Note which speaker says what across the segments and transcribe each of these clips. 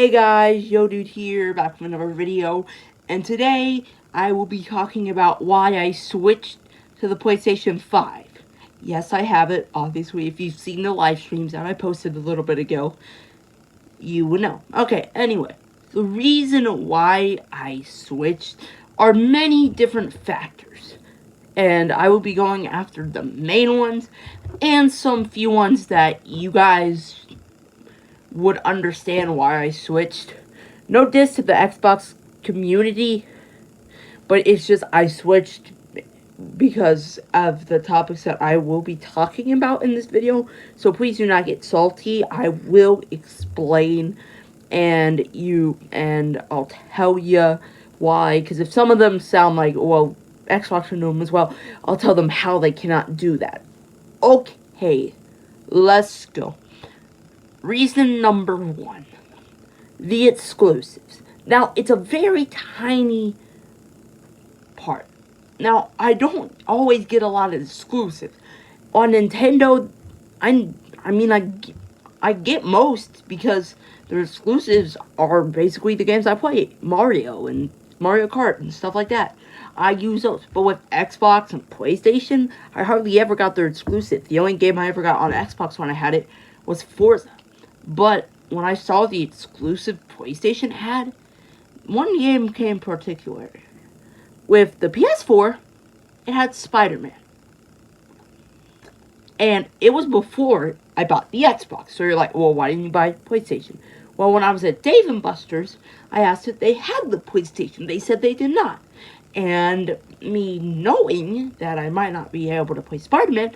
Speaker 1: Hey guys, Yo Dude here, back with another video, and today I will be talking about why I switched to the PlayStation 5. Yes, I have it, obviously. If you've seen the live streams that I posted a little bit ago, you would know. Okay, anyway, the reason why I switched are many different factors, and I will be going after the main ones and some few ones that you guys would understand why I switched. No diss to the Xbox community, but it's just I switched because of the topics that I will be talking about in this video. So please do not get salty. I will explain and I'll tell you why, because if some of them sound like, well, Xbox will know them as well, I'll tell them how they cannot do that. Okay, let's go. Reason number one, the exclusives. Now, it's a very tiny part. Now, I don't always get a lot of exclusives. On Nintendo, I get most because their exclusives are basically the games I play. Mario and Mario Kart and stuff like that. I use those. But with Xbox and PlayStation, I hardly ever got their exclusive. The only game I ever got on Xbox when I had it was Forza. But when I saw the exclusive PlayStation had, one game came in particular. With the PS4, it had Spider-Man. And it was before I bought the Xbox. So you're like, well, why didn't you buy PlayStation? Well, when I was at Dave & Buster's, I asked if they had the PlayStation. They said they did not. And me knowing that I might not be able to play Spider-Man,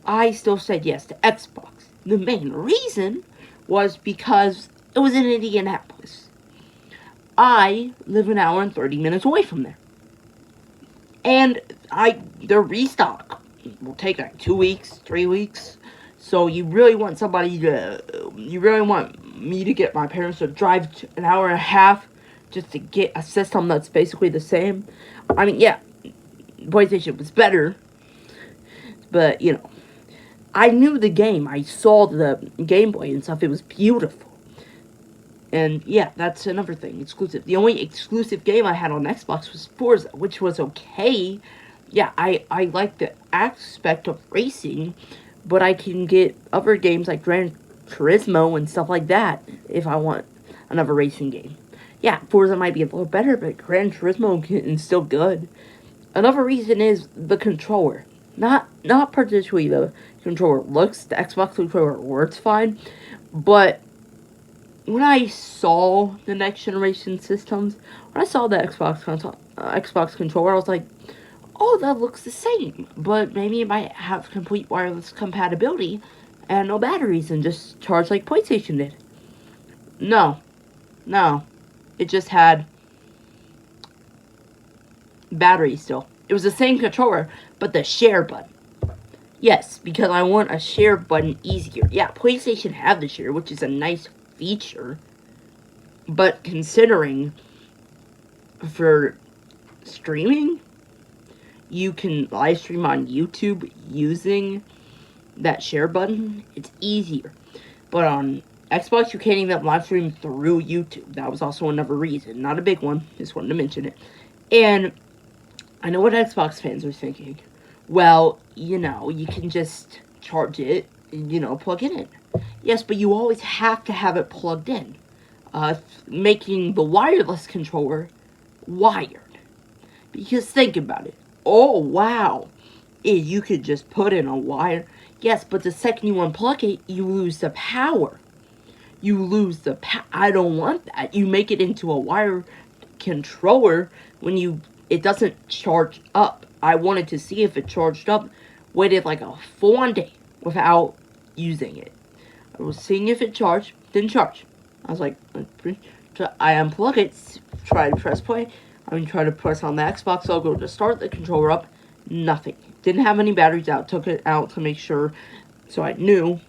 Speaker 1: I still said yes to Xbox. The main reason was because it was in Indianapolis. I live an hour and 30 minutes away from there. And their restock will take like 2 weeks, 3 weeks. So you really want me to get my parents to drive an hour and a half just to get a system that's basically the same. I mean, yeah, PlayStation was better, but, you know, I knew the game. I saw the gameplay and stuff. It was beautiful. And, yeah, that's another thing. Exclusive. The only exclusive game I had on Xbox was Forza, which was okay. Yeah, I like the aspect of racing, but I can get other games like Gran Turismo and stuff like that if I want another racing game. Yeah, Forza might be a little better, but Gran Turismo is still good. Another reason is the controller. Not particularly the controller looks. The Xbox controller works fine, but when I saw the next generation systems, when I saw the Xbox controller, I was like, oh, that looks the same, but maybe it might have complete wireless compatibility and no batteries and just charge like PlayStation did. No, no, it just had batteries still. It was the same controller, but the share button. Yes, because I want a share button easier. Yeah, PlayStation have the share, which is a nice feature, but considering for streaming, you can live stream on YouTube using that share button. It's easier. But on Xbox, you can't even live stream through YouTube. That was also another reason. Not a big one. Just wanted to mention it. And I know what Xbox fans are thinking. Well, you know, you can just charge it and, you know, plug it in. Yes, but you always have to have it plugged in. Making the wireless controller wired. Because think about it. Oh, wow. You could just put in a wire. Yes, but the second you unplug it, you lose the power. You lose the power. I don't want that. You make it into a wire controller when it doesn't charge up. I wanted to see if it charged up. Waited like a full on day without using it. I was seeing if it charged. Didn't charge. I was like, I unplug it. Try to press play. Try to press on the Xbox logo to start the controller up. Nothing. Didn't have any batteries out. Took it out to make sure. So I knew.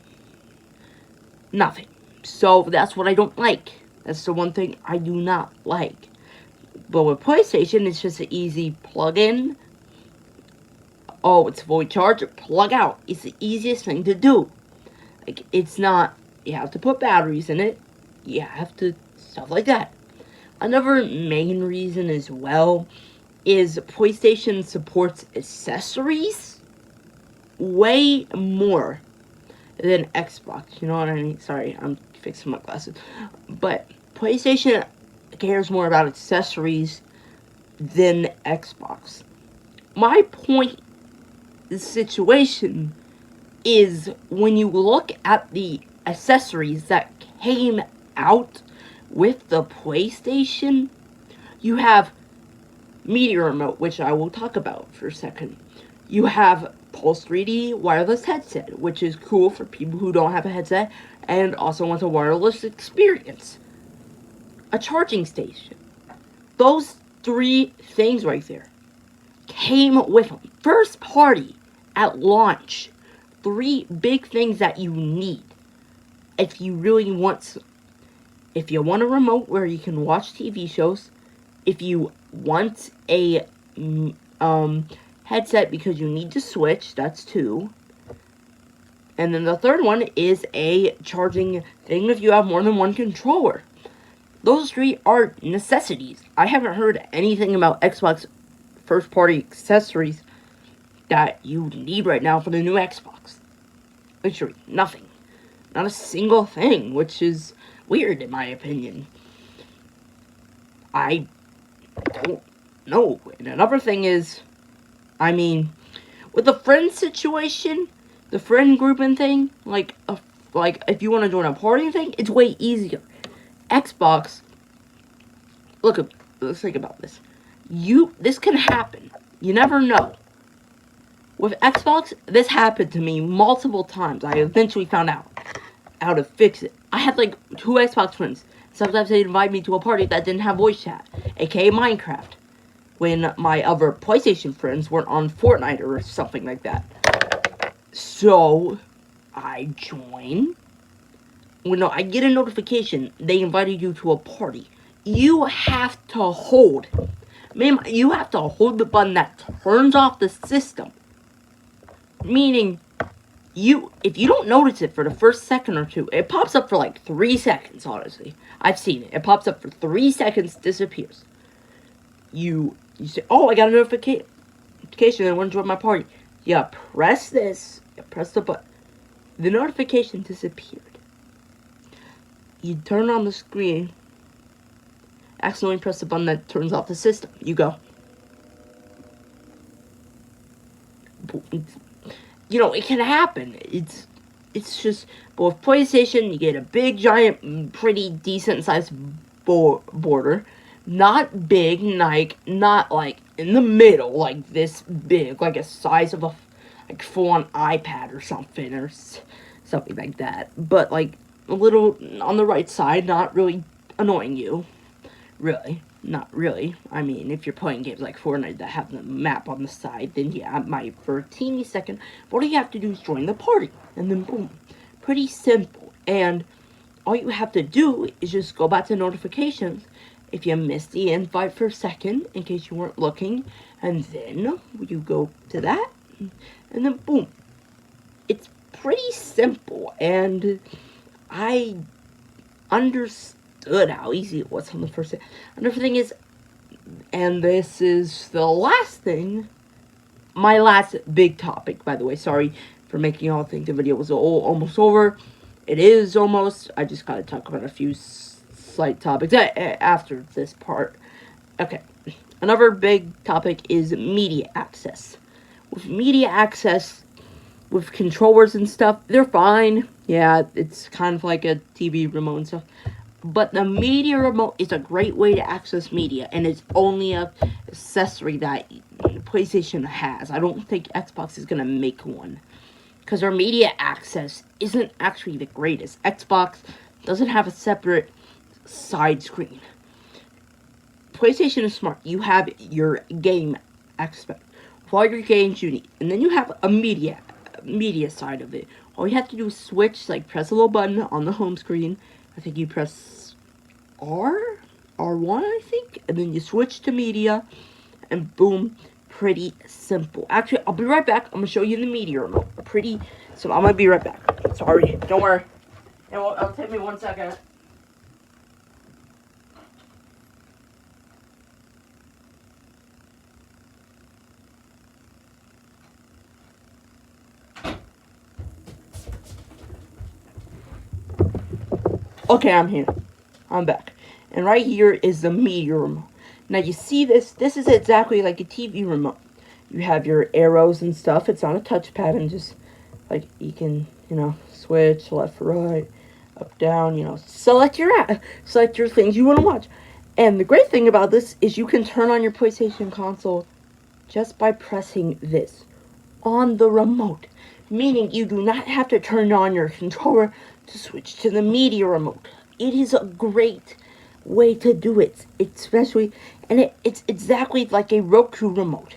Speaker 1: Nothing. So that's what I don't like. That's the one thing I do not like. But with PlayStation, it's just an easy plug-in. Oh, it's fully charged. Plug out. It's the easiest thing to do. Like, it's not. You have to put batteries in it. You have to stuff like that. Another main reason as well is PlayStation supports accessories way more than Xbox. You know what I mean? Sorry, I'm fixing my glasses. But PlayStation cares more about accessories than Xbox. My point, the situation, is when you look at the accessories that came out with the PlayStation, you have Media Remote, which I will talk about for a second. You have Pulse 3D wireless headset, which is cool for people who don't have a headset and also want a wireless experience. A charging station. Those three things right there came with them. First party at launch. Three big things that you need if you really want. If you want a remote where you can watch TV shows, if you want a headset because you need to switch, that's two. And then the third one is a charging thing if you have more than one controller. Those three are necessities. I haven't heard anything about Xbox first party accessories that you need right now for the new Xbox. Literally nothing. Not a single thing, which is weird in my opinion. I don't know. And another thing is, I mean, with the friend situation, the friend grouping thing, like if you want to join a party thing, it's way easier. Xbox, let's think about this. This can happen. You never know. With Xbox, this happened to me multiple times. I eventually found out how to fix it. I had like 2 Xbox friends. Sometimes they'd invite me to a party that didn't have voice chat, aka Minecraft, when my other PlayStation friends weren't on Fortnite or something like that. So, I join. When I get a notification, they invited you to a party. You have to hold. Ma'am, you have to hold the button that turns off the system. Meaning, if you don't notice it for the first second or two, it pops up for like 3 seconds, honestly. I've seen it. It pops up for 3 seconds, disappears. You say, oh, I got a notification. I want to join my party. You press this. You press the button. The notification disappeared. You turn on the screen. Accidentally press the button that turns off the system. You go. You know, it can happen. It's just, but with PlayStation, you get a big, giant, pretty decent sized border. Not big, not like in the middle, like this big, like a size of a full-on iPad or something like that. But like a little on the right side, not really annoying you. Really. Not really. I mean, if you're playing games like Fortnite that have the map on the side, then yeah, it might for a teeny second. But all you have to do is join the party. And then boom. Pretty simple. And all you have to do is just go back to notifications if you missed the invite for a second, in case you weren't looking. And then you go to that. And then boom. It's pretty simple. And I understand how easy it was on the first day. Another thing is, and this is the last thing, my last big topic, by the way. Sorry for making y'all think the video was almost over. It is almost. I just gotta talk about a few slight topics after this part. Okay. Another big topic is media access. With media access, with controllers and stuff, they're fine. Yeah, it's kind of like a TV remote and stuff. But the media remote is a great way to access media, and it's only an accessory that PlayStation has. I don't think Xbox is going to make one, because their media access isn't actually the greatest. Xbox doesn't have a separate side screen. PlayStation is smart. You have your game aspect. For all your games you need. And then you have a media side of it. All you have to do is switch, like press a little button on the home screen. I think you press R1, I think, and then you switch to media, and boom, pretty simple. Actually, I'll be right back. I'm going to show you the media remote. Pretty simple. I'm going to be right back. Sorry, don't worry. It'll take me 1 second. Okay, I'm here. I'm back. And right here is the media remote. Now you see this? This is exactly like a TV remote. You have your arrows and stuff. It's on a touchpad and just like you can, switch left, right, up, down. Select your things you want to watch. And the great thing about this is you can turn on your PlayStation console just by pressing this on the remote, meaning you do not have to turn on your controller to switch to the media remote. It is a great way to do it, it's exactly like a Roku remote.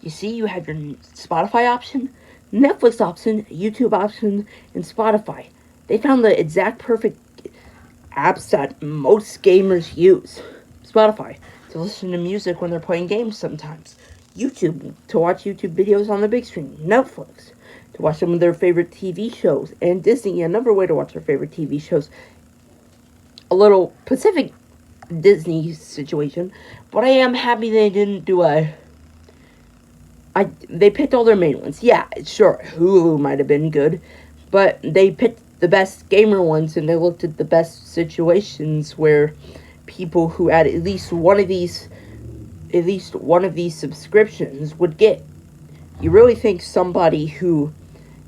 Speaker 1: You see, you have your Spotify option, Netflix option, YouTube option, and Spotify. They found the exact perfect apps that most gamers use. Spotify to listen to music when they're playing games sometimes. YouTube to watch YouTube videos on the big screen. Netflix to watch some of their favorite TV shows. And Disney, another way to watch their favorite TV shows. A little Pacific Disney situation, but I am happy they didn't do they picked all their main ones. Yeah, sure, Hulu might have been good, but they picked the best gamer ones, and they looked at the best situations where people who had at least one of these subscriptions would get. You really think somebody who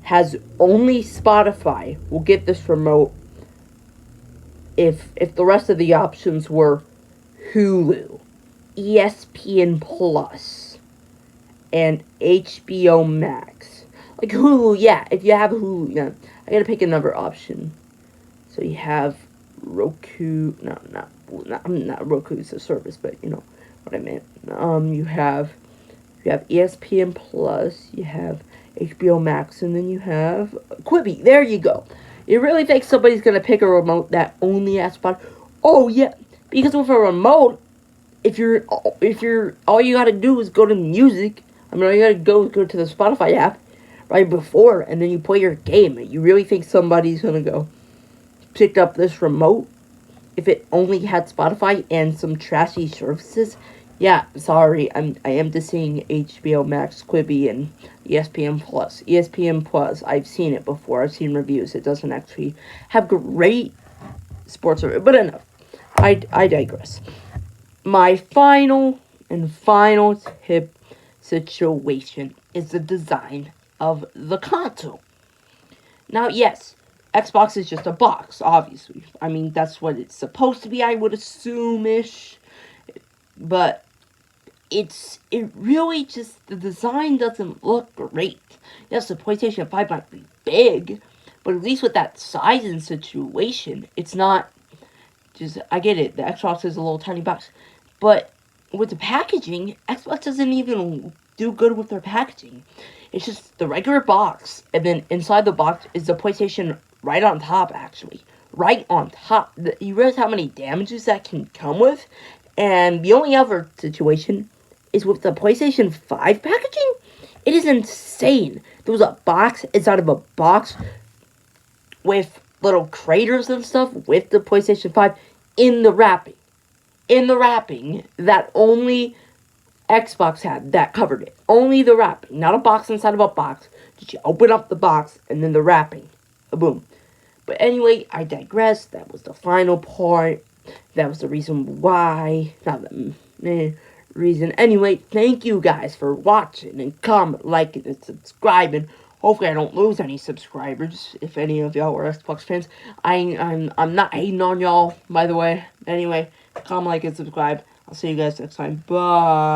Speaker 1: has only Spotify will get this remote if the rest of the options were Hulu, ESPN Plus, and HBO Max? Like Hulu, yeah, if you have Hulu, yeah. I gotta pick another option. So you have Roku, not Roku's a service, but you know what I meant. You have ESPN Plus, you have HBO Max, and then you have Quibi. There you go. You really think somebody's gonna pick a remote that only has Spotify? Oh yeah, because with a remote, if you're all you gotta do is go to music. All you gotta go to the Spotify app right before, and then you play your game. You really think somebody's gonna go pick up this remote if it only had Spotify and some trashy services? Yeah, sorry, I am just seeing HBO Max, Quibi, and ESPN Plus. ESPN Plus, I've seen it before. I've seen reviews. It doesn't actually have great sports, but enough. I digress. My final tip situation is the design of the console. Now, yes, Xbox is just a box, obviously. I mean, that's what it's supposed to be, I would assume-ish. But it really just, the design doesn't look great. Yes, the PlayStation 5 might be big, but at least with that size and situation, it's not just, I get it, the Xbox is a little tiny box, but with the packaging, Xbox doesn't even do good with their packaging. It's just the regular box, and then inside the box is the PlayStation right on top, actually. Right on top. You realize how many damages that can come with? And the only other situation is with the PlayStation 5 packaging. It is insane. There was a box inside of a box with little craters and stuff with the PlayStation 5 in the wrapping. In the wrapping that only Xbox had that covered it. Only the wrapping, not a box inside of a box. Just you open up the box and then the wrapping. Boom. But anyway, I digress. That was the final part. That was the reason why. Not the reason. Anyway, thank you guys for watching and comment, liking, and subscribing. Hopefully I don't lose any subscribers if any of y'all are Xbox fans. I'm not hating on y'all, by the way. Anyway, comment, like, and subscribe. I'll see you guys next time. Bye.